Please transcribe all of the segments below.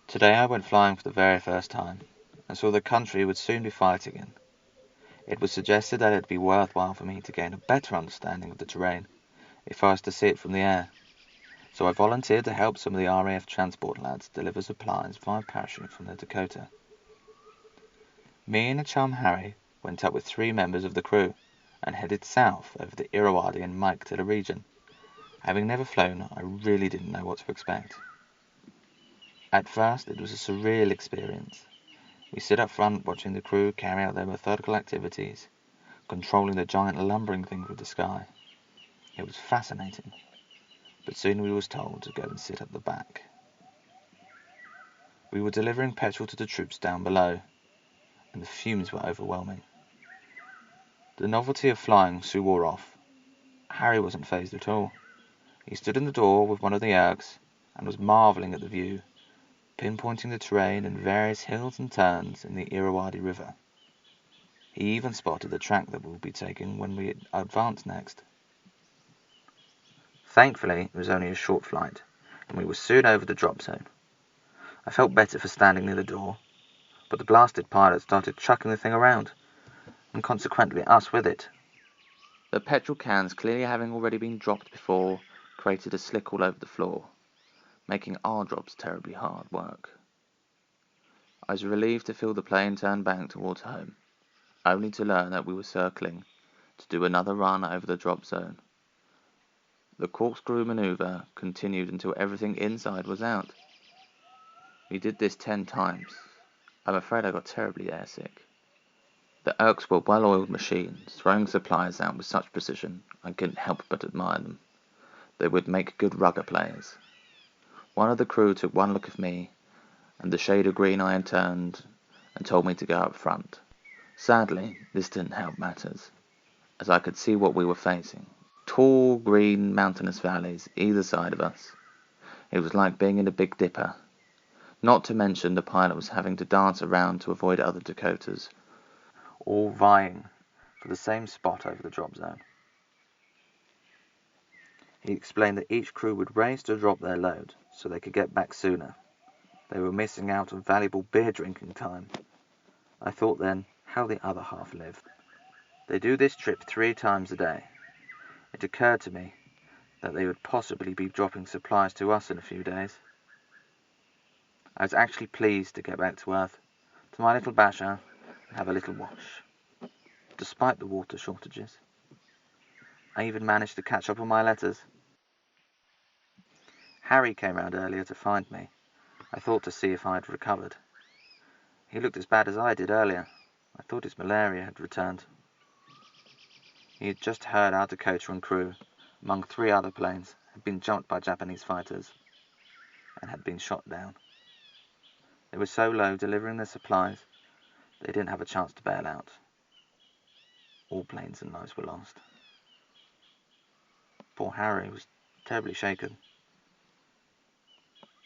Today I went flying for the very first time, and saw the country would soon be fighting in. It was suggested that it would be worthwhile for me to gain a better understanding of the terrain if I was to see it from the air, so I volunteered to help some of the RAF transport lads deliver supplies via parachute from the Dakota. Me and a chum Harry went up with 3 members of the crew and headed south over the Irrawaddy and Mike Tiller region. Having never flown, I really didn't know what to expect. At first, it was a surreal experience. We stood up front watching the crew carry out their methodical activities, controlling the giant lumbering thing with the sky. It was fascinating, but soon we was told to go and sit at the back. We were delivering petrol to the troops down below, and the fumes were overwhelming. The novelty of flying soon wore off. Harry wasn't fazed at all. He stood in the door with one of the ergs and was marvelling at the view, pinpointing the terrain and various hills and turns in the Irrawaddy River. He even spotted the track that we would be taking when we advanced next. Thankfully, it was only a short flight, and we were soon over the drop zone. I felt better for standing near the door, but the blasted pilot started chucking the thing around, and consequently us with it. The petrol cans, clearly having already been dropped before, created a slick all over the floor, making our drops terribly hard work. I was relieved to feel the plane turn back towards home, only to learn that we were circling to do another run over the drop zone. The corkscrew maneuver continued until everything inside was out. We did this 10 times. I'm afraid I got terribly airsick. The ergs were well-oiled machines, throwing supplies out with such precision I couldn't help but admire them. They would make good rugger players. One of the crew took one look at me, and the shade of green I had turned, and told me to go up front. Sadly, this didn't help matters, as I could see what we were facing. Tall, green, mountainous valleys either side of us. It was like being in a Big Dipper. Not to mention the pilot was having to dance around to avoid other Dakotas, all vying for the same spot over the drop zone. He explained that each crew would race to drop their load so they could get back sooner. They were missing out on valuable beer drinking time. I thought then how the other half lived. They do this trip 3 times a day. It occurred to me that they would possibly be dropping supplies to us in a few days. I was actually pleased to get back to Earth, to my little basher, and have a little wash, despite the water shortages. I even managed to catch up on my letters. Harry came round earlier to find me. I thought to see if I had recovered. He looked as bad as I did earlier. I thought his malaria had returned. He had just heard our Dakota and crew, among 3 other planes, had been jumped by Japanese fighters and had been shot down. They were so low delivering their supplies, they didn't have a chance to bail out. All planes and lives were lost. Poor Harry was terribly shaken,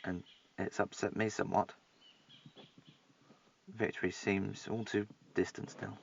and it's upset me somewhat. Victory seems all too distant still.